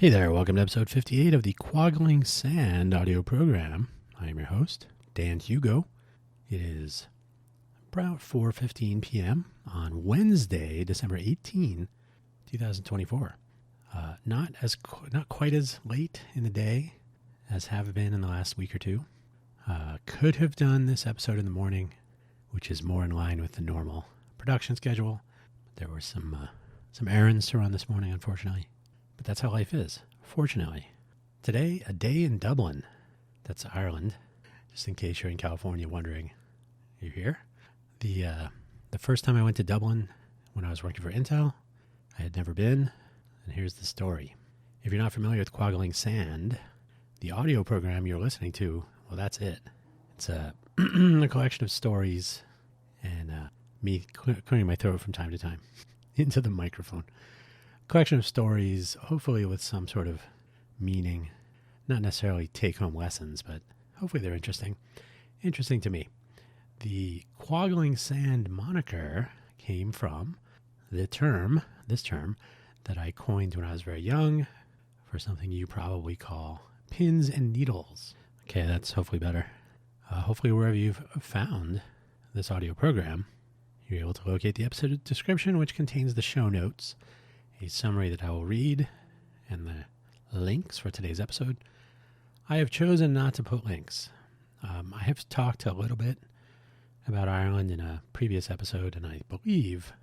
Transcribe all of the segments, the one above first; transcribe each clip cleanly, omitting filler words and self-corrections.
Hey there, welcome to episode 58 of the Quaggling Sand audio program. I am your host, Dan Hugo. It is about 4:15 p.m. on Wednesday, December 18, 2024. Not quite as late in the day as have been in the last week or two. Could have done this episode in the morning, which is more in line with the normal production schedule. There were some errands to run this morning, unfortunately. But that's how life is, fortunately. Today, a day in Dublin. That's Ireland. Just in case you're in California wondering, you're here. The first time I went to Dublin when I was working for Intel, I had never been, and here's the story. If you're not familiar with Quaggling Sand, the audio program you're listening to, well, that's it. It's a collection of stories and me clearing my throat from time to time into the microphone. Collection of stories, hopefully with some sort of meaning, not necessarily take-home lessons, but hopefully they're interesting. Interesting to me. The Quaggling Sand moniker came from this term that I coined when I was very young for something you probably call pins and needles. Okay, that's hopefully better. Hopefully wherever you've found this audio program, you're able to locate the episode description, which contains the show notes, a summary that I will read, and the links for today's episode. I have chosen not to put links. I have talked a little bit about Ireland in a previous episode, and I believe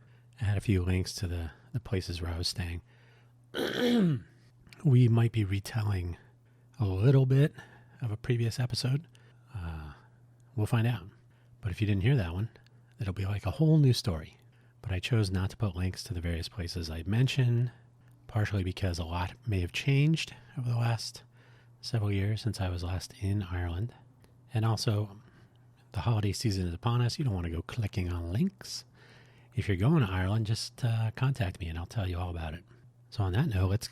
I had a few links to the places where I was staying. We might be retelling a little bit of a previous episode. We'll find out. But if you didn't hear that one, it'll be like a whole new story. But I chose not to put links to the various places I mentioned, partially because a lot may have changed over the last several years since I was last in Ireland. And also, the holiday season is upon us. You don't want to go clicking on links. If you're going to Ireland, just contact me and I'll tell you all about it. So on that note,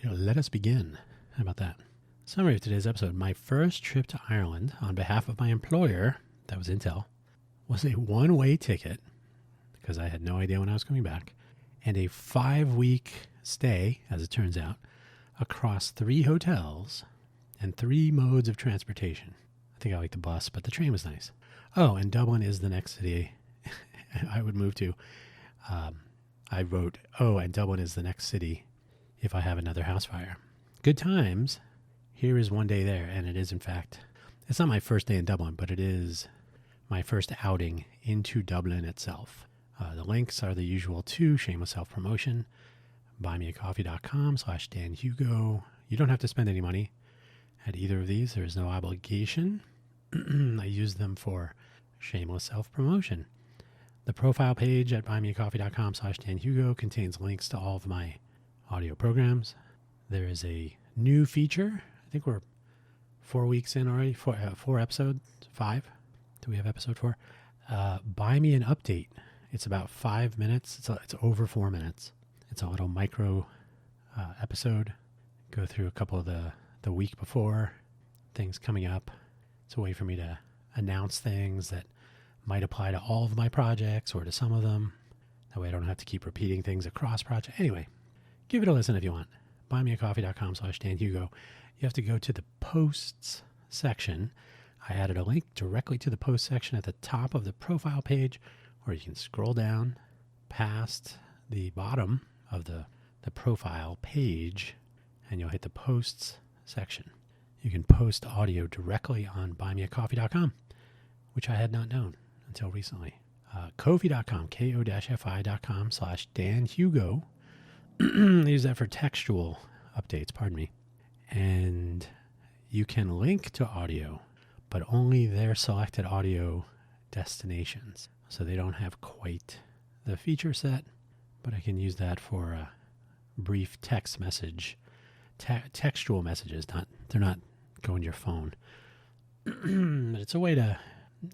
let us begin. How about that? Summary of today's episode. My first trip to Ireland on behalf of my employer, that was Intel, was a one-way ticket, because I had no idea when I was coming back, and a 5-week stay, as it turns out, across 3 hotels and 3 modes of transportation. I think I like the bus, but the train was nice. Oh, and Dublin is the next city I would move to. I wrote, and Dublin is the next city if I have another house fire. Good times. Here is one day there, and it is, in fact, it's not my first day in Dublin, but it is my first outing into Dublin itself. The links are the usual 2, shameless self-promotion, buymeacoffee.com/DanHugo. You don't have to spend any money at either of these. There is no obligation. I use them for shameless self-promotion. The profile page at buymeacoffee.com/DanHugo contains links to all of my audio programs. There is a new feature. I think we're 4 weeks in already, 4 episodes, 5. Do we have episode 4? Buy me an update. It's about 5 minutes. It's over 4 minutes. It's a little micro episode. Go through a couple of the week before things coming up. It's a way for me to announce things that might apply to all of my projects or to some of them. That way I don't have to keep repeating things across projects. Anyway, give it a listen if you want. Buymeacoffee.com/DanHugo. You have to go to the posts section. I added a link directly to the post section at the top of the profile page, or you can scroll down past the bottom of the profile page and you'll hit the posts section. You can post audio directly on buymeacoffee.com, which I had not known until recently. Ko-fi.com, ko-fi.com/DanHugo. I use that for textual updates, pardon me. And you can link to audio, but only their selected audio destinations. So they don't have quite the feature set, but I can use that for a brief text message, textual messages. They're not going to your phone. But it's a way to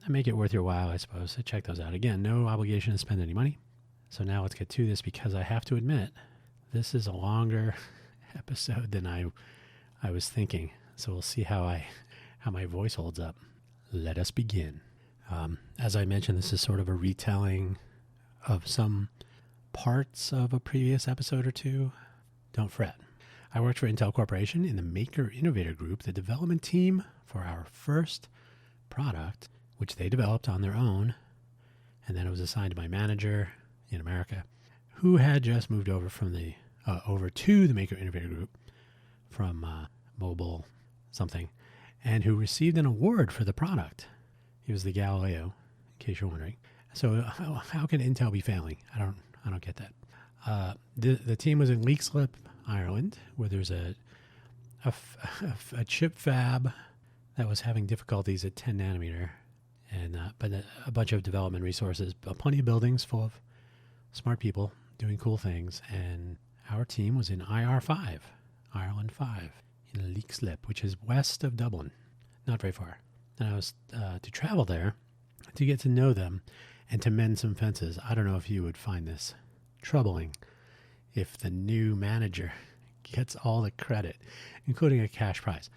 make it worth your while, I suppose. So check those out. Again, no obligation to spend any money. So now let's get to this, because I have to admit, this is a longer episode than I was thinking. So we'll see how my voice holds up. Let us begin. As I mentioned, this is sort of a retelling of some parts of a previous episode or two. Don't fret. I worked for Intel Corporation in the Maker Innovator Group, the development team for our first product, which they developed on their own. And then it was assigned to my manager in America, who had just moved over from over to the Maker Innovator Group from mobile something, and who received an award for the product. He was the Galileo, in case you're wondering. So how can Intel be failing? I don't get that. The team was in Leixlip, Ireland, where there's a chip fab that was having difficulties at 10 nanometer, and but a bunch of development resources, plenty of buildings full of smart people doing cool things, and our team was in IR5, Ireland 5, in Leixlip, which is west of Dublin, not very far. And I was to travel there to get to know them and to mend some fences. I don't know if you would find this troubling if the new manager gets all the credit, including a cash prize,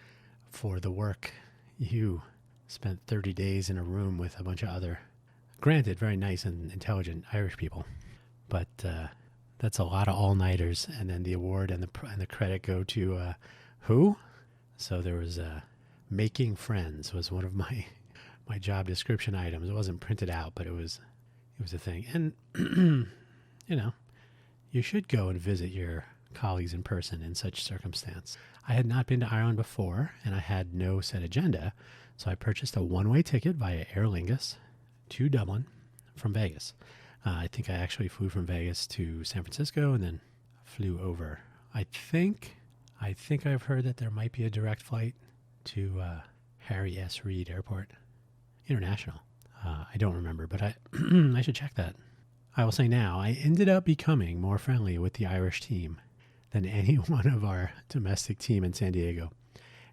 for the work you spent 30 days in a room with a bunch of other, granted, very nice and intelligent Irish people. But that's a lot of all-nighters, and then the award and the credit go to who? So there was making friends was one of my job description items. It wasn't printed out, but it was a thing. And you know, you should go and visit your colleagues in person in such circumstance. I had not been to Ireland before, and I had no set agenda, so I purchased a one-way ticket via Aer Lingus to Dublin from Vegas. I think I actually flew from Vegas to San Francisco and then flew over. I think I've heard that there might be a direct flight to Harry S. Reid Airport International. I don't remember, but I I should check that. I will say now, I ended up becoming more friendly with the Irish team than any one of our domestic team in San Diego.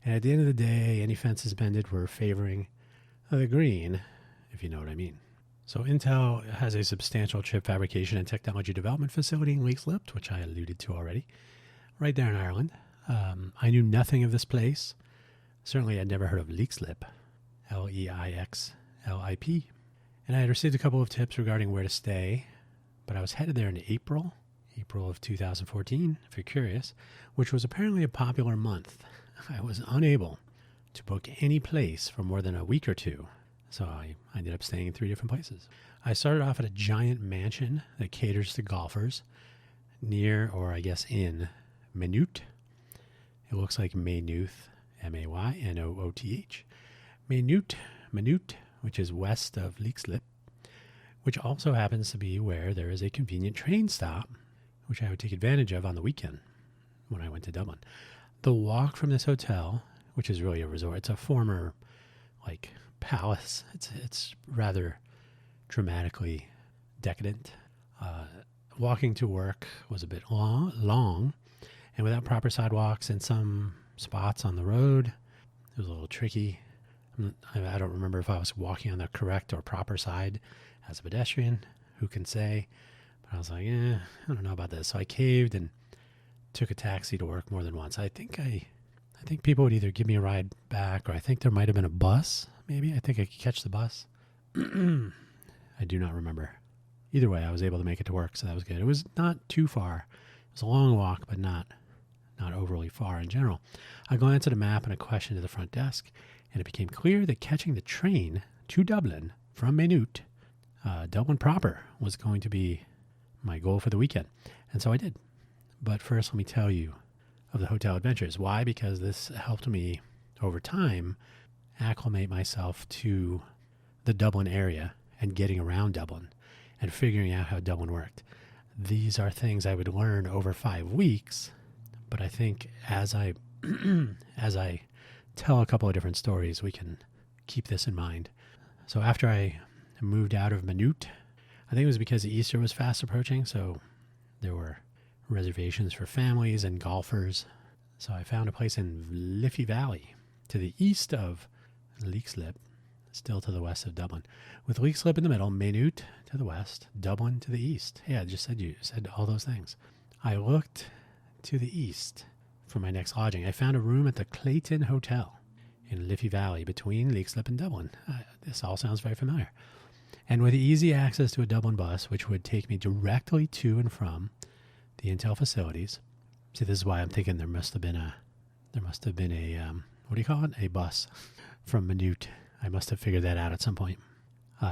And at the end of the day, any fences bended were favoring the green, if you know what I mean. So Intel has a substantial chip fabrication and technology development facility in Leixlip, which I alluded to already, right there in Ireland. I knew nothing of this place. Certainly I'd never heard of Leixlip, Leixlip. And I had received a couple of tips regarding where to stay, but I was headed there in April of 2014, if you're curious, which was apparently a popular month. I was unable to book any place for more than a week or two, so I ended up staying in 3 different places. I started off at a giant mansion that caters to golfers near, or I guess in, Maynooth. It looks like Maynooth, Maynooth. Maynooth, which is west of Leixlip, which also happens to be where there is a convenient train stop, which I would take advantage of on the weekend when I went to Dublin. The walk from this hotel, which is really a resort, it's a former, palace. It's rather dramatically decadent. Walking to work was a bit long, and without proper sidewalks and some spots on the road, it was a little tricky. I don't remember if I was walking on the correct or proper side as a pedestrian. Who can say? But I was like, I don't know about this. So I caved and took a taxi to work more than once. I think people would either give me a ride back, or I think there might have been a bus. Maybe I think I could catch the bus. I do not remember. Either way, I was able to make it to work, so that was good. It was not too far. It was a long walk, but not overly far in general. I glanced at a map and a question to the front desk, and it became clear that catching the train to Dublin from Maynooth, Dublin proper, was going to be my goal for the weekend. And so I did. But first, let me tell you of the hotel adventures. Why? Because this helped me, over time, acclimate myself to the Dublin area and getting around Dublin and figuring out how Dublin worked. These are things I would learn over 5 weeks, but I think as I tell a couple of different stories, we can keep this in mind. So after I moved out of Maynooth, I think it was because Easter was fast approaching, so there were reservations for families and golfers. So I found a place in Liffey Valley to the east of Leixlip, still to the west of Dublin, with Leixlip in the middle, Maynooth to the west, Dublin to the east. Yeah, I just said all those things. I looked to the east for my next lodging. I found a room at the Clayton Hotel in Liffey Valley between Leixlip and Dublin. This all sounds very familiar. And with easy access to a Dublin bus, which would take me directly to and from the Intel facilities, See, this is why I'm thinking there must have been a what do you call it? A bus from Minute. I must have figured that out at some point.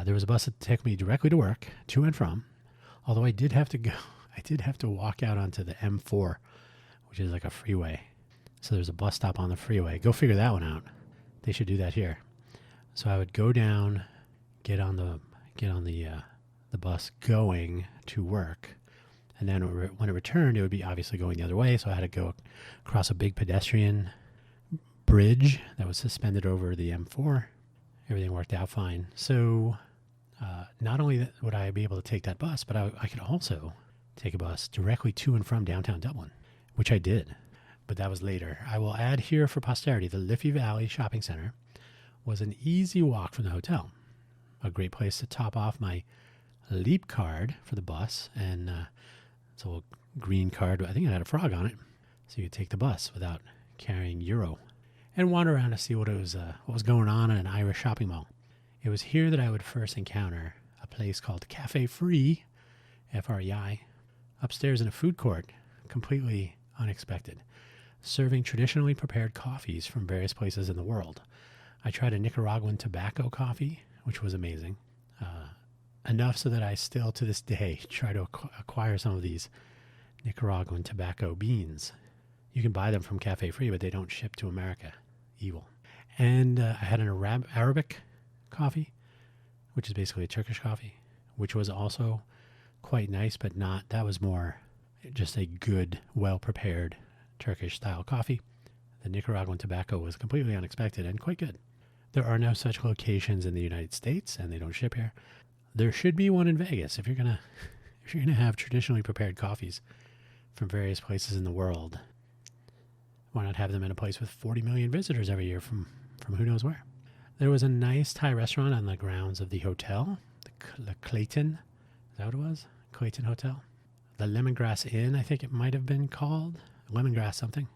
There was a bus that took me directly to work, to and from. Although I did have to walk out onto the M4, which is like a freeway. So there's a bus stop on the freeway. Go figure that one out. They should do that here. So I would go down, get on the bus going to work, and then when it returned, it would be obviously going the other way. So I had to go across a big pedestrian bridge that was suspended over the M4. Everything worked out fine. So not only would I be able to take that bus, but I could also take a bus directly to and from downtown Dublin, which I did. But that was later. I will add here for posterity, the Liffey Valley Shopping Center was an easy walk from the hotel. A great place to top off my Leap card for the bus. And it's a little green card. I think it had a frog on it. So you could take the bus without carrying euro. And wander around to see what was going on in an Irish shopping mall. It was here that I would first encounter a place called Cafe Free, F-R-E-I, upstairs in a food court, completely unexpected, serving traditionally prepared coffees from various places in the world. I tried a Nicaraguan tobacco coffee, which was amazing, enough so that I still to this day try to acquire some of these Nicaraguan tobacco beans. You can buy them from Cafe Free, but they don't ship to America. Evil. And I had an Arabic coffee, which is basically a Turkish coffee, which was also quite nice, but that was more just a good, well-prepared Turkish-style coffee. The Nicaraguan tobacco was completely unexpected and quite good. There are no such locations in the United States, and they don't ship here. There should be one in Vegas if you're gonna have traditionally prepared coffees from various places in the world. Why not have them in a place with 40 million visitors every year from who knows where? There was a nice Thai restaurant on the grounds of the hotel, the Clayton. Is that what it was? Clayton Hotel? The Lemongrass Inn, I think it might have been called. Lemongrass something.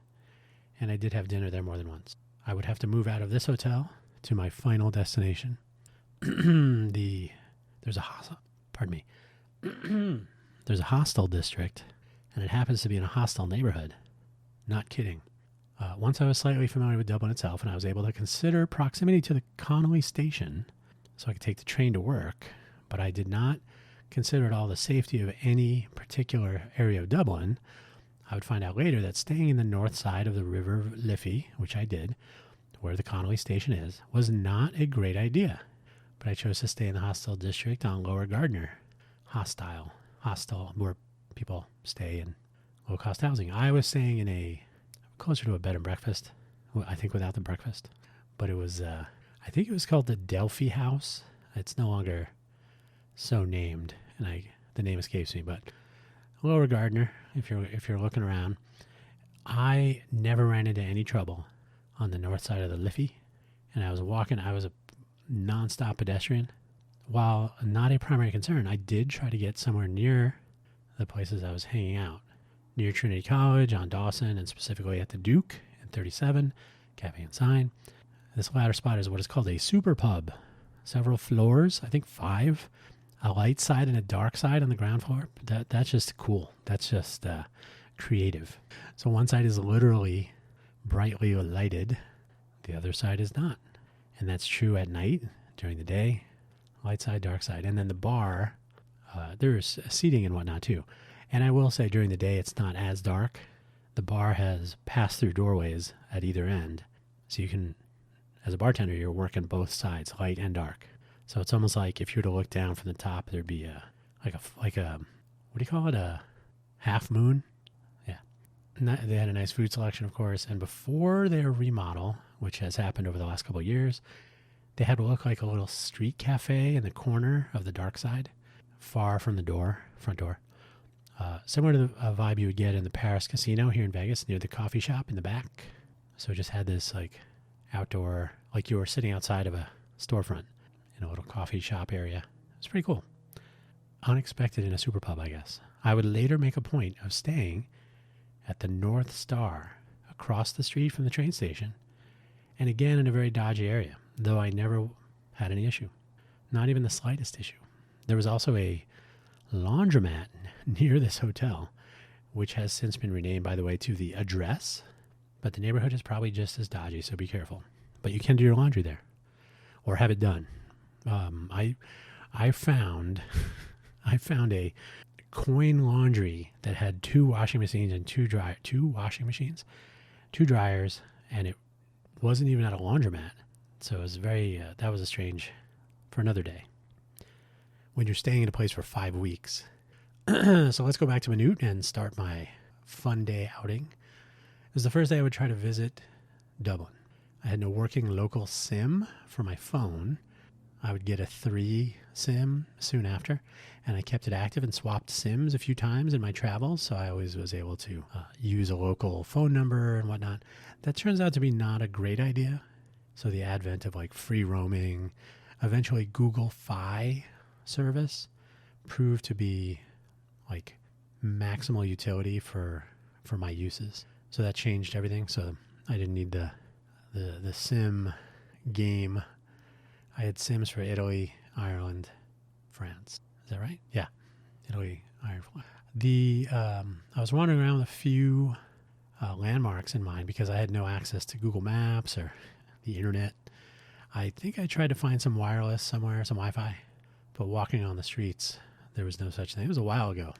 And I did have dinner there more than once. I would have to move out of this hotel to my final destination. There's a hostel district, and it happens to be in a hostel neighborhood. Not kidding. Once I was slightly familiar with Dublin itself, and I was able to consider proximity to the Connolly station, so I could take the train to work, but I did not consider at all the safety of any particular area of Dublin. I would find out later that staying in the north side of the River Liffey, which I did, where the Connolly station is, was not a great idea. But I chose to stay in the hostel district on Lower Gardner. Hostel, where people stay in low-cost housing. I was staying in closer to a bed and breakfast, I think without the breakfast. But it was, I think it was called the Delphi House. It's no longer so named, and the name escapes me, but Lower Gardner, if you're looking around. I never ran into any trouble on the north side of the Liffey, and I was a non-stop pedestrian. While not a primary concern, I did try to get somewhere near the places I was hanging out, near Trinity College, on Dawson, and specifically at the Duke in 37, Cafe and Sign. This latter spot is what is called a super pub. Several floors, I think 5, a light side and a dark side on the ground floor. That's just cool. That's just creative. So one side is literally brightly lighted. The other side is not. And that's true at night, during the day, light side, dark side. And then the bar, there's seating and whatnot too. And I will say during the day, it's not as dark. The bar has pass-through doorways at either end. So you can, as a bartender, you're working both sides, light and dark. So it's almost like if you were to look down from the top, there'd be like a what do you call it? A half moon? Yeah. And they had a nice food selection, of course. And before their remodel, which has happened over the last couple of years, they had what looked like a little street cafe in the corner of the dark side, far from the front door. Similar to the vibe you would get in the Paris Casino here in Vegas, near the coffee shop in the back. So it just had this like outdoor, like you were sitting outside of a storefront in a little coffee shop area. It's pretty cool. Unexpected in a super pub, I guess. I would later make a point of staying at the North Star across the street from the train station, and again in a very dodgy area, though I never had any issue. Not even the slightest issue. There was also a laundromat near this hotel, which has since been renamed, by the way, to The Address. But the neighborhood is probably just as dodgy, so be careful. But you can do your laundry there, or have it done. I found a coin laundry that had 2 washing machines and 2 dryers, and it wasn't even at a laundromat. So it was that was a strange, for another day. When you're staying in a place for 5 weeks. So let's go back to Maynooth and start my fun day outing. It was the first day I would try to visit Dublin. I had no working local SIM for my phone. I would get a 3 SIM soon after, and I kept it active and swapped SIMs a few times in my travels, so I always was able to use a local phone number and whatnot. That turns out to be not a great idea. So the advent of like free roaming, eventually Google Fi service proved to be like maximal utility for my uses. So that changed everything. So I didn't need the SIM game. I had SIMs for Italy, Ireland, France. Is that right? Yeah. Italy, Ireland. I was wandering around with a few landmarks in mind because I had no access to Google Maps or the internet. I think I tried to find some wireless somewhere, some Wi-Fi, but walking on the streets, there was no such thing. It was a while ago.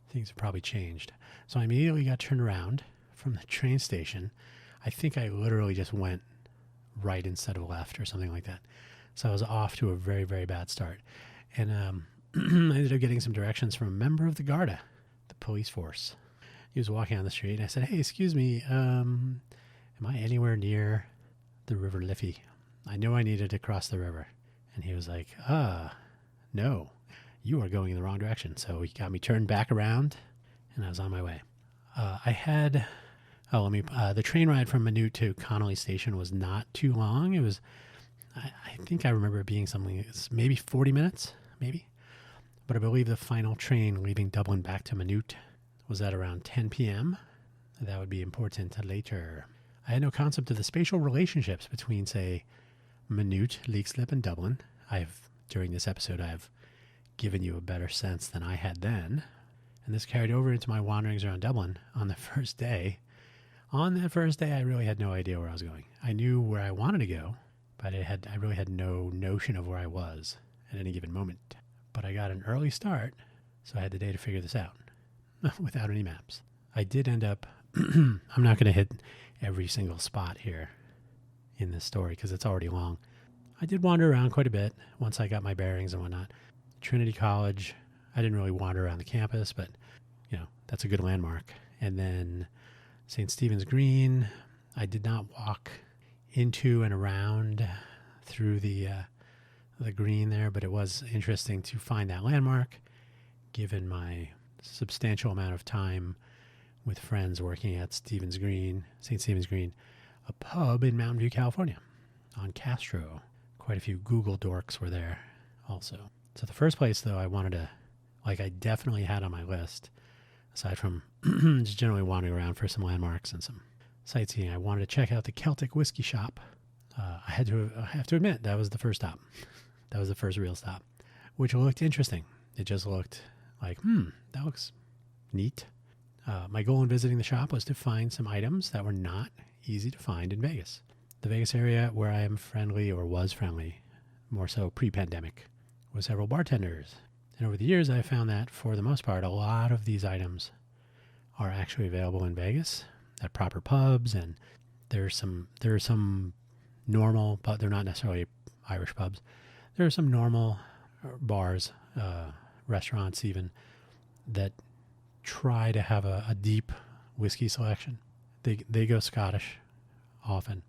Things have probably changed. So I immediately got turned around from the train station. I think I literally just went right instead of left or something like that. So I was off to a very, very bad start. And I ended up getting some directions from a member of the Garda, the police force. He was walking on the street, and I said, "Hey, excuse me, am I anywhere near the River Liffey? I know I needed to cross the river." And he was like, "No, you are going in the wrong direction." So he got me turned back around, and I was on my way. The train ride from Maynooth to Connolly Station was not too long. It was, I think I remember it being something, it's maybe 40 minutes, maybe. But I believe the final train leaving Dublin back to Maynooth was at around 10 p.m. That would be important later. I had no concept of the spatial relationships between, say, Maynooth, Leixlip, and Dublin. During this episode, I've given you a better sense than I had then. And this carried over into my wanderings around Dublin on the first day. On that first day, I really had no idea where I was going. I knew where I wanted to go, but I really had no notion of where I was at any given moment. But I got an early start, so I had the day to figure this out without any maps. I did end up, I'm not going to hit every single spot here in this story because it's already long. I did wander around quite a bit once I got my bearings and whatnot. Trinity College, I didn't really wander around the campus, but that's a good landmark. And then St. Stephen's Green, I did not walk into and around through the green there, but it was interesting to find that landmark given my substantial amount of time with friends working at St. Stephen's Green, a pub in Mountain View, California, on Castro. Quite a few Google dorks were there also. So the first place, though, I definitely had on my list, aside from just generally wandering around for some landmarks and some sightseeing, I wanted to check out the Celtic Whiskey Shop. I have to admit, that was the first stop. That was the first real stop, which looked interesting. It just looked like, that looks neat. My goal in visiting the shop was to find some items that were not easy to find in Vegas. The Vegas area where I am friendly, or was friendly, more so pre-pandemic, with several bartenders. And over the years, I found that, for the most part, a lot of these items are actually available in Vegas at proper pubs, and there are some normal, but they're not necessarily Irish pubs. There are some normal bars, restaurants even, that try to have a deep whiskey selection. They go Scottish often,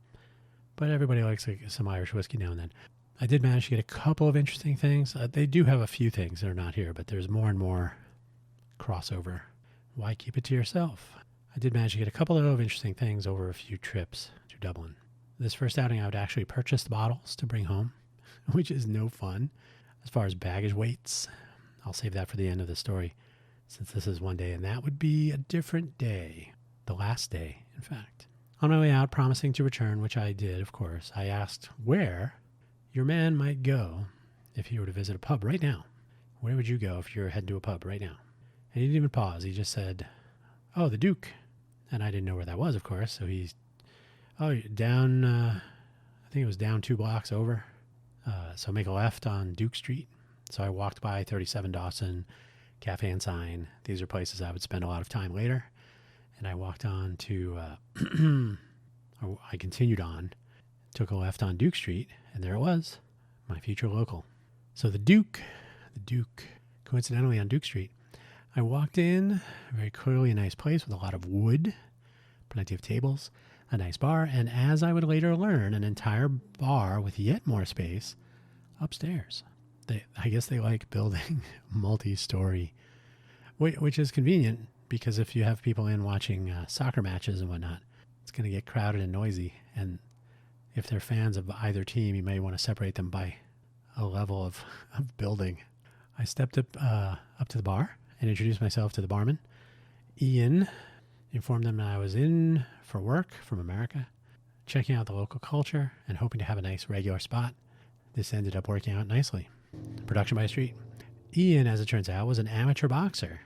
but everybody likes some Irish whiskey now and then. I did manage to get a couple of interesting things. They do have a few things that are not here, but there's more and more crossover. Why keep it to yourself? I did manage to get a couple of interesting things over a few trips to Dublin. This first outing, I would actually purchase the bottles to bring home, which is no fun. As far as baggage weights, I'll save that for the end of the story, since this is one day, and that would be a different day. The last day, in fact. On my way out, promising to return, which I did, of course, I asked where your man might go if he were to visit a pub right now. Where would you go if you're heading to a pub right now? And he didn't even pause. He just said, "Oh, the Duke." And I didn't know where that was, of course. So he's, "Oh, down, I think it was down 2 blocks over. So make a left on Duke Street." So I walked by 37 Dawson, Cafe and Sign. These are places I would spend a lot of time later. And I walked on to, I continued on, took a left on Duke Street, and there it was, my future local. So the Duke, coincidentally on Duke Street. I walked in, very clearly a nice place with a lot of wood, plenty of tables, a nice bar, and as I would later learn, an entire bar with yet more space upstairs. I guess they like building multi-story, which is convenient because if you have people in watching soccer matches and whatnot, it's going to get crowded and noisy. And if they're fans of either team, you may want to separate them by a level of building. I stepped up to the bar and introduced myself to the barman. Ian, informed them that I was in for work from America, checking out the local culture and hoping to have a nice regular spot. This ended up working out nicely. Production by Street. Ian, as it turns out, was an amateur boxer.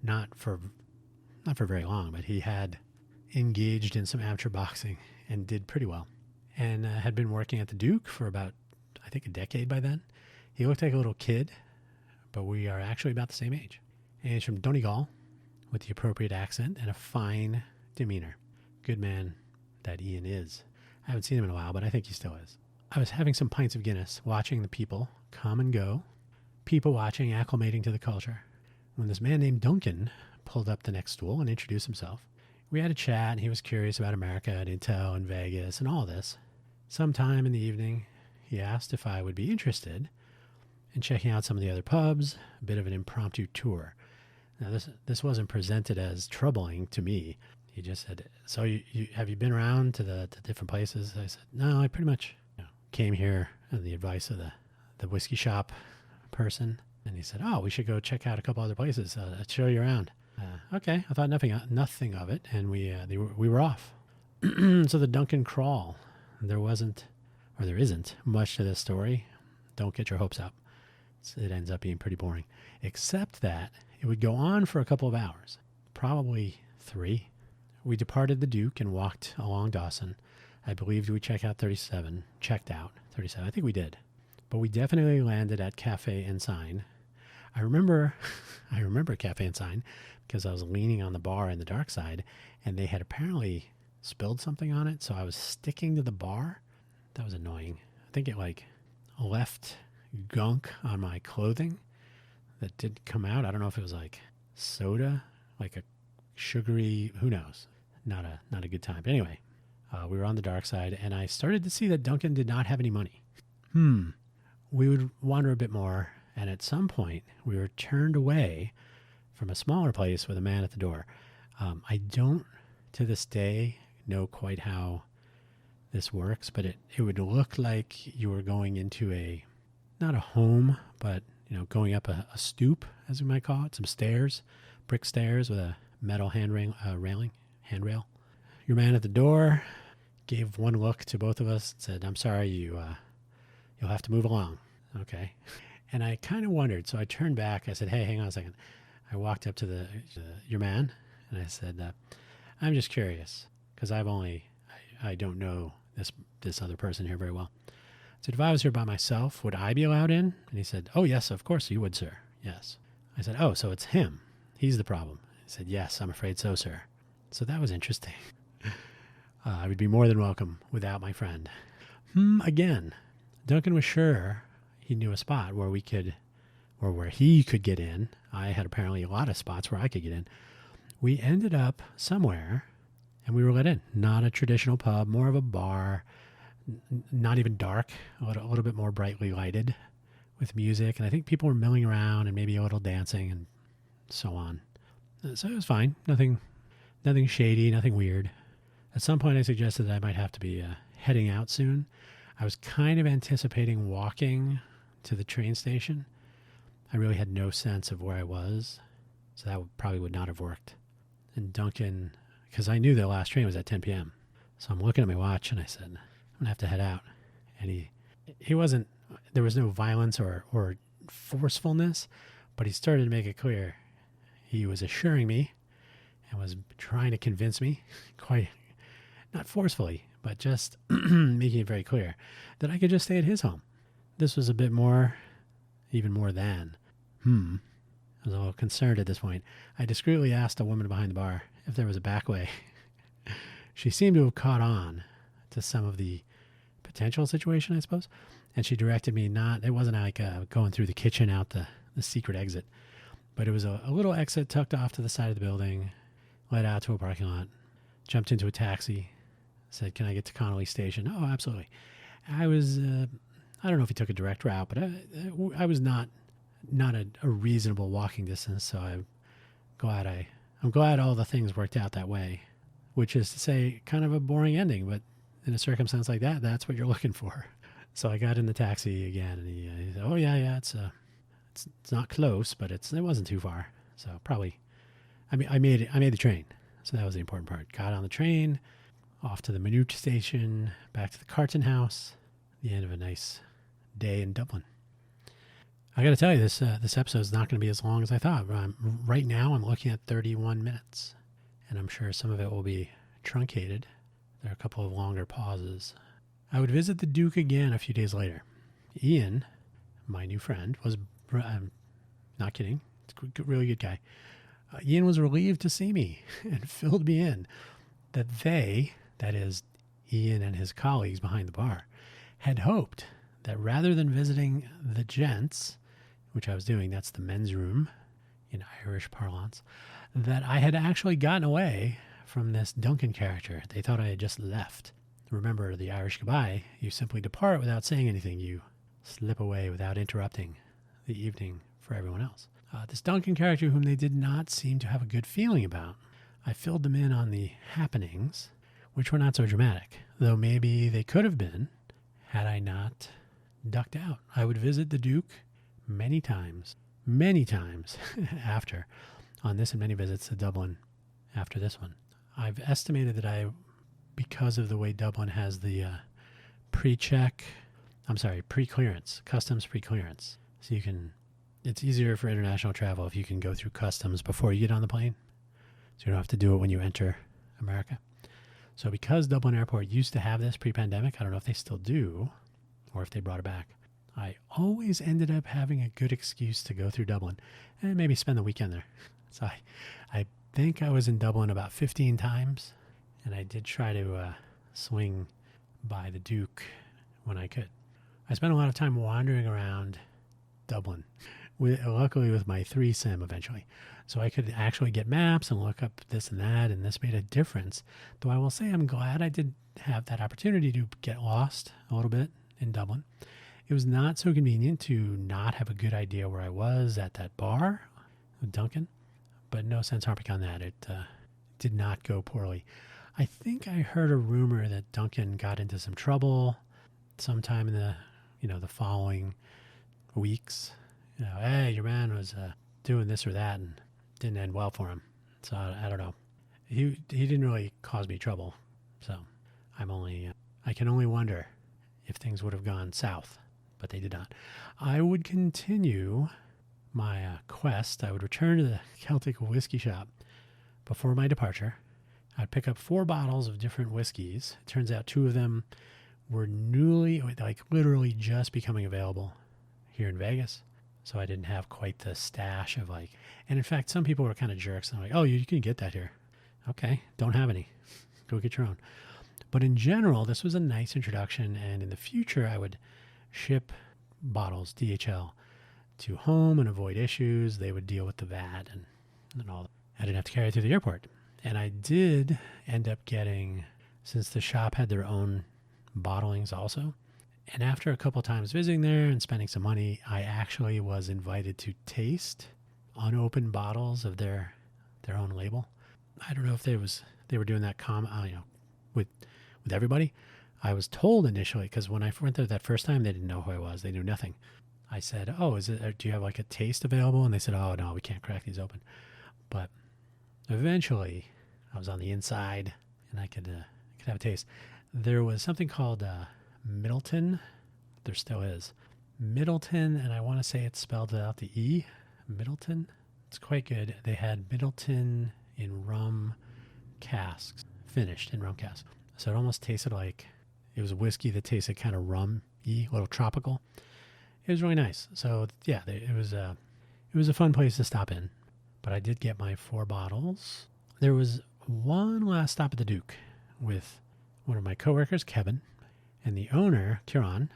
Not for very long, but he had engaged in some amateur boxing and did pretty well. And had been working at the Duke for about, I think, a decade by then. He looked like a little kid, but we are actually about the same age. And he's from Donegal, with the appropriate accent and a fine demeanor. Good man that Ian is. I haven't seen him in a while, but I think he still is. I was having some pints of Guinness, watching the people come and go, people watching, acclimating to the culture, when this man named Duncan pulled up the next stool and introduced himself. We had a chat, and he was curious about America and Intel and Vegas and all this. Sometime in the evening, he asked if I would be interested in checking out some of the other pubs, a bit of an impromptu tour. Now, this wasn't presented as troubling to me. He just said, "So you have you been around to the different places?" I said, "No, I pretty much came here on the advice of the whiskey shop person." And he said, "Oh, we should go check out a couple other places. I'll show you around." Okay, I thought nothing of it, and we were off. So the Duncan crawl. There isn't much to this story. Don't get your hopes up. It ends up being pretty boring, except that it would go on for a couple of hours, probably 3. We departed the Duke and walked along Dawson. I believed we checked out 37. I think we did. But we definitely landed at Cafe and Sign. I remember Cafe and Sign because I was leaning on the bar in the dark side, and they had apparently spilled something on it, so I was sticking to the bar. That was annoying. I think it left gunk on my clothing that did come out. I don't know if it was like soda, like a sugary, who knows. Not a good time. But anyway, we were on the dark side, and I started to see that Duncan did not have any money. We would wander a bit more, and at some point, we were turned away from a smaller place with a man at the door. I don't, to this day, know quite how this works, but it would look like you were going into not a home, but going up a stoop, as we might call it, some stairs, brick stairs with a metal handrail. Your man at the door gave one look to both of us and said, "I'm sorry, you'll have to move along." Okay. And I kind of wondered, so I turned back. I said, "Hey, hang on a second." I walked up to your man, and I said, "I'm just curious, because I don't know this other person here very well. I said, if I was here by myself, would I be allowed in?" And he said, "Oh, yes, of course you would, sir. Yes." I said, "Oh, so it's him. He's the problem." He said, "Yes, I'm afraid so, sir." So that was interesting. I would be more than welcome without my friend. Again, Duncan was sure he knew a spot where where he could get in. I had apparently a lot of spots where I could get in. We ended up somewhere, and we were let in. Not a traditional pub, more of a bar, not even dark, a little bit more brightly lighted with music. And I think people were milling around and maybe a little dancing and so on. So it was fine. Nothing shady, nothing weird. At some point, I suggested that I might have to be heading out soon. I was kind of anticipating walking to the train station. I really had no sense of where I was, so that probably would not have worked. And Duncan, because I knew the last train was at 10 p.m., so I'm looking at my watch, and I said, "I'm going to have to head out." And he wasn't, there was no violence or forcefulness, but he started to make it clear. He was assuring me, and was trying to convince me, quite not forcefully, but just making it very clear that I could just stay at his home. This was a bit more, even more than, I was a little concerned at this point. I discreetly asked a woman behind the bar if there was a back way. She seemed to have caught on to some of the potential situation, I suppose. And she directed me it wasn't like going through the kitchen out the secret exit, but it was a little exit tucked off to the side of the building, led out to a parking lot, jumped into a taxi, said, "Can I get to Connolly Station?" "Oh, absolutely." I was, I don't know if he took a direct route, but I was not a reasonable walking distance, so I'm glad all the things worked out that way, which is to say kind of a boring ending, but in a circumstance like that, that's what you're looking for. So I got in the taxi again, and he said, "Oh yeah, it's not close, but it wasn't too far." So probably, I made the train, so that was the important part. Got on the train, off to the Minute station, back to the Carton House. The end of a nice day in Dublin. I got to tell you, this episode is not going to be as long as I thought. Right now, I'm looking at 31 minutes, and I'm sure some of it will be truncated. There are a couple of longer pauses. I would visit the Duke again a few days later. Ian, my new friend, was, I'm not kidding, it's a really good guy. Ian was relieved to see me and filled me in that they, that is Ian and his colleagues behind the bar, had hoped that rather than visiting the gents, which I was doing, that's the men's room in Irish parlance, that I had actually gotten away from this Duncan character. They thought I had just left. Remember the Irish goodbye. You simply depart without saying anything. You slip away without interrupting the evening for everyone else. This Duncan character, whom they did not seem to have a good feeling about, I filled them in on the happenings, which were not so dramatic, though maybe they could have been had I not ducked out. I would visit the Duke many times after, on this and many visits to Dublin after this one. I've estimated that because of the way Dublin has the pre-clearance, customs pre-clearance. So it's easier for international travel if you can go through customs before you get on the plane. So you don't have to do it when you enter America. So because Dublin Airport used to have this pre-pandemic, I don't know if they still do or if they brought it back, I always ended up having a good excuse to go through Dublin and maybe spend the weekend there. So I think I was in Dublin about 15 times, and I did try to swing by the Duke when I could. I spent a lot of time wandering around Dublin, luckily with my 3SIM eventually. So I could actually get maps and look up this and that, and this made a difference. Though I will say I'm glad I did have that opportunity to get lost a little bit in Dublin. It was not so convenient to not have a good idea where I was at that bar with Duncan, but no sense harping on that. It did not go poorly. I think I heard a rumor that Duncan got into some trouble sometime in the following weeks. Hey, your man was doing this or that and didn't end well for him. So I don't know. He didn't really cause me trouble. So I can only wonder if things would have gone south, but they did not. I would continue my quest. I would return to the Celtic whiskey shop before my departure. I'd pick up 4 bottles of different whiskeys. It turns out 2 of them were literally just becoming available here in Vegas. So I didn't have quite the stash of and in fact, some people were kind of jerks. I'm like, "Oh, you can get that here." Okay, don't have any. Go get your own. But in general, this was a nice introduction, and in the future, I would ship bottles, DHL, to home and avoid issues. They would deal with the VAT and all that. I didn't have to carry it through the airport. And I did end up getting, since the shop had their own bottlings also, and after a couple times visiting there and spending some money, I actually was invited to taste unopened bottles of their own label. I don't know if they were doing that with everybody. I was told initially, because when I went there that first time, they didn't know who I was. They knew nothing. I said, "Oh, do you have a taste available?" And they said, "Oh, no, we can't crack these open." But eventually, I was on the inside, and I could have a taste. There was something called Middleton. There still is. Middleton, and I want to say it's spelled out the E. Middleton. It's quite good. They had Middleton in rum casks, finished in rum casks. So it almost tasted like it was whiskey that tasted kind of rum-y, a little tropical. It was really nice. So yeah, it was a fun place to stop in. But I did get my 4 bottles. There was one last stop at the Duke with one of my coworkers, Kevin, and the owner, Kieran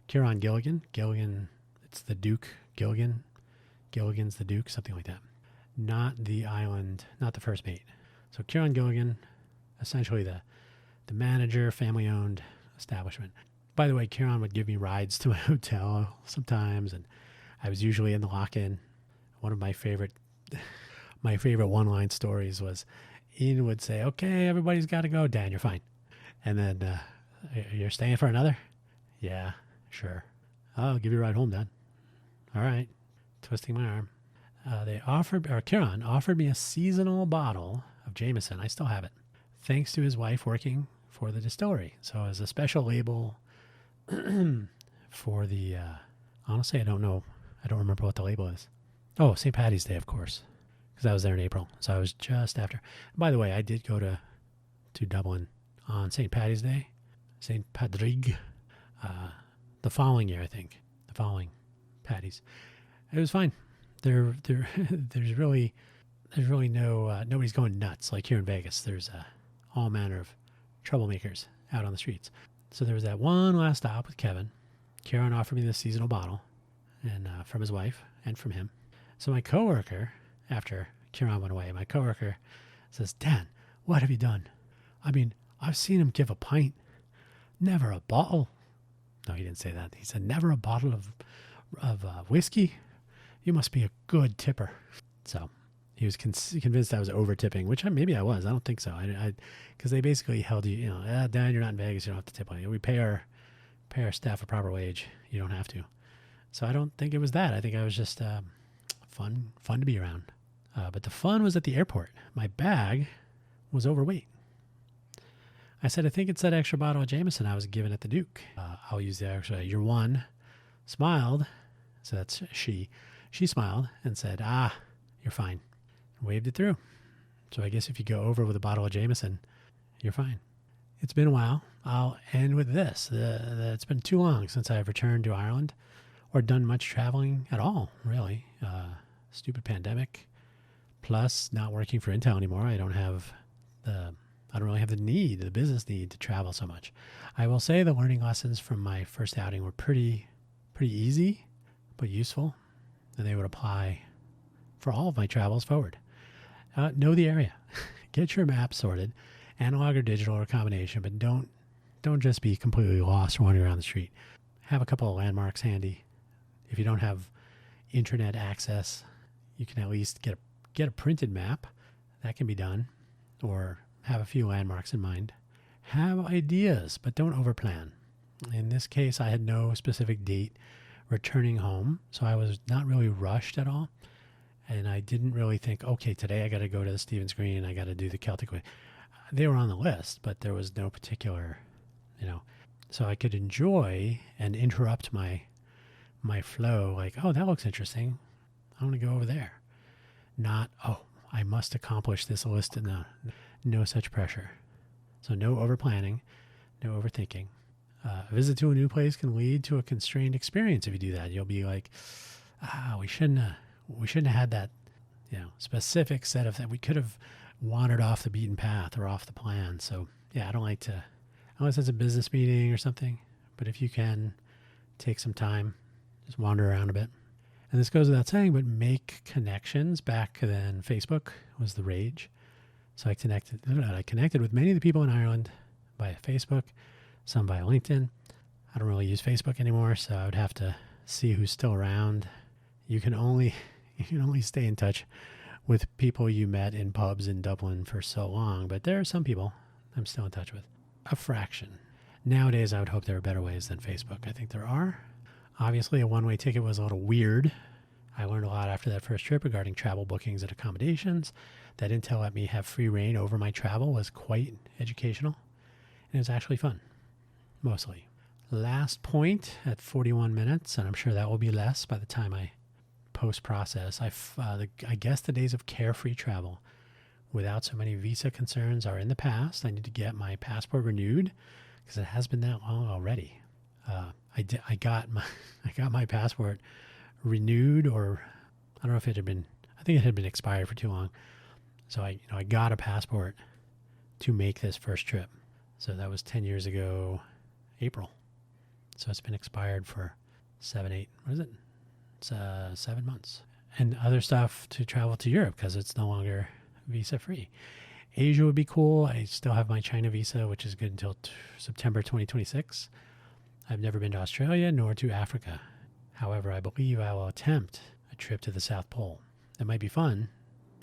Gilligan. Gilligan, it's the Duke, Gilligan. Gilligan's the Duke, something like that. Not the island, not the first mate. So Kieran Gilligan, essentially the manager, family-owned establishment. By the way, Kieran would give me rides to my hotel sometimes, and I was usually in the lock-in. One of my favorite one-line stories was Ian would say, "Okay, everybody's got to go. Dan, you're fine." And then, "You're staying for another?" "Yeah, sure." "I'll give you a ride home, Dan." "All right." Twisting my arm. Kieran offered me a seasonal bottle of Jameson. I still have it, thanks to his wife working for the distillery. So as a special label for the, honestly, I don't know. I don't remember what the label is. Oh, St. Paddy's Day, of course, because I was there in April. So I was just after. By the way, I did go to Dublin on St. Paddy's Day, St. Padraig, the following year, I think, the following Paddy's. It was fine. There's really no, nobody's going nuts like here in Vegas. There's all manner of troublemakers out on the streets. So there was that one last stop with Kevin. Kieran offered me this seasonal bottle, and from his wife and from him. So my coworker, after Kieran went away, my coworker says, "Dan, what have you done? I mean, I've seen him give a pint, never a bottle." No, he didn't say that. He said, "Never a bottle of whiskey. You must be a good tipper." So he was convinced I was over tipping, which maybe I was. I don't think so. Because they basically held you, Dan, you're not in Vegas. You don't have to tip on you. We pay our staff a proper wage. You don't have to. So I don't think it was that. I think I was just fun to be around. But the fun was at the airport. My bag was overweight. I said, "I think it's that extra bottle of Jameson I was given at the Duke." I'll use the extra. Your one smiled. So that's she. She smiled and said, "You're fine." And waved it through. So I guess if you go over with a bottle of Jameson, you're fine. It's been a while. I'll end with this. It's been too long since I've returned to Ireland or done much traveling at all, really. Stupid pandemic. Plus, not working for Intel anymore. I don't really have the business need to travel so much. I will say the learning lessons from my first outing were pretty easy, but useful, and they would apply for all of my travels forward. Know the area. Get your map sorted, analog or digital or combination, but don't just be completely lost wandering around the street. Have a couple of landmarks handy. If you don't have internet access, you can at least get a printed map. That can be done, or have a few landmarks in mind. Have ideas, but don't overplan. In this case, I had no specific date returning home, so I was not really rushed at all. And I didn't really think, okay, today I got to go to the Stevens Green, I got to do the Celtic Way. They were on the list, but there was no particular, so I could enjoy and interrupt my flow, like, oh, that looks interesting. I want to go over there. Not, oh, I must accomplish this list. No such pressure. So no overplanning, no overthinking. A visit to a new place can lead to a constrained experience if you do that. You'll be like, we shouldn't have had that, specific set of that. We could have wandered off the beaten path or off the plan. So yeah, I don't like to, unless it's a business meeting or something, but if you can take some time, just wander around a bit. And this goes without saying, but make connections. Back then, Facebook was the rage. So I connected with many of the people in Ireland via Facebook, some via LinkedIn. I don't really use Facebook anymore, so I would have to see who's still around. You can only stay in touch with people you met in pubs in Dublin for so long, but there are some people I'm still in touch with. A fraction. Nowadays, I would hope there are better ways than Facebook. I think there are. Obviously, a one-way ticket was a little weird. I learned a lot after that first trip regarding travel bookings and accommodations. That Intel let me have free reign over my travel was quite educational, and it was actually fun, mostly. Last point at 41 minutes, and I'm sure that will be less by the time I post-process. I guess the days of carefree travel without so many visa concerns are in the past. I need to get my passport renewed because it has been that long already. I got my passport renewed, or I don't know if it had been. I think it had been expired for too long. So I got a passport to make this first trip. So that was 10 years ago, April. So it's been expired for 7 months. And other stuff to travel to Europe because it's no longer visa free. Asia would be cool. I still have my China visa, which is good until September 2026. I've never been to Australia nor to Africa. However, I believe I will attempt a trip to the South Pole. It might be fun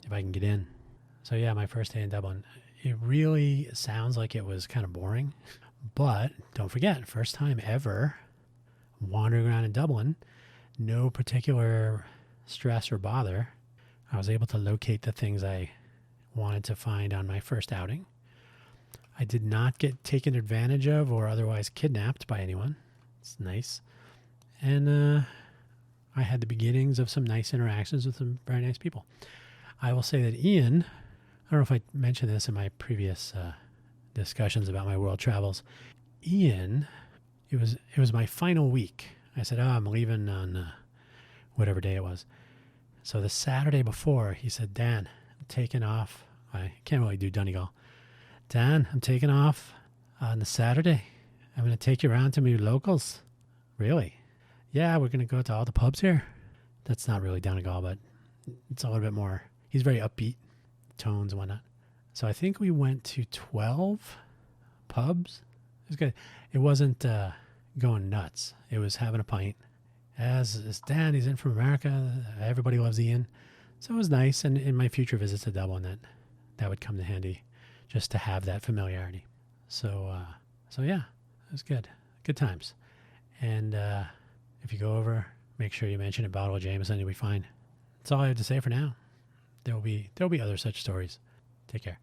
if I can get in. So yeah, my first day in Dublin, it really sounds like it was kind of boring. But don't forget, first time ever wandering around in Dublin, no particular stress or bother. I was able to locate the things I wanted to find on my first outing. I did not get taken advantage of or otherwise kidnapped by anyone. It's nice. And I had the beginnings of some nice interactions with some very nice people. I will say that Ian, I don't know if I mentioned this in my previous discussions about my world travels. Ian, it was my final week. I said, I'm leaving on whatever day it was. So the Saturday before, he said, Dan, I'm taking off. I can't really do Donegal. Dan, I'm taking off on the Saturday. I'm going to take you around to my locals. Really? Yeah, we're going to go to all the pubs here. That's not really Donegal, but it's a little bit more. He's very upbeat, tones and whatnot. So I think we went to 12 pubs. It was good. It wasn't going nuts. It was having a pint. As Dan, he's in from America. Everybody loves Ian. So it was nice. And in my future visits to Dublin, that would come in handy just to have that familiarity. So yeah, it was good. Good times. And if you go over, make sure you mention a bottle of Jameson. You'll be fine. That's all I have to say for now. There'll be other such stories. Take care.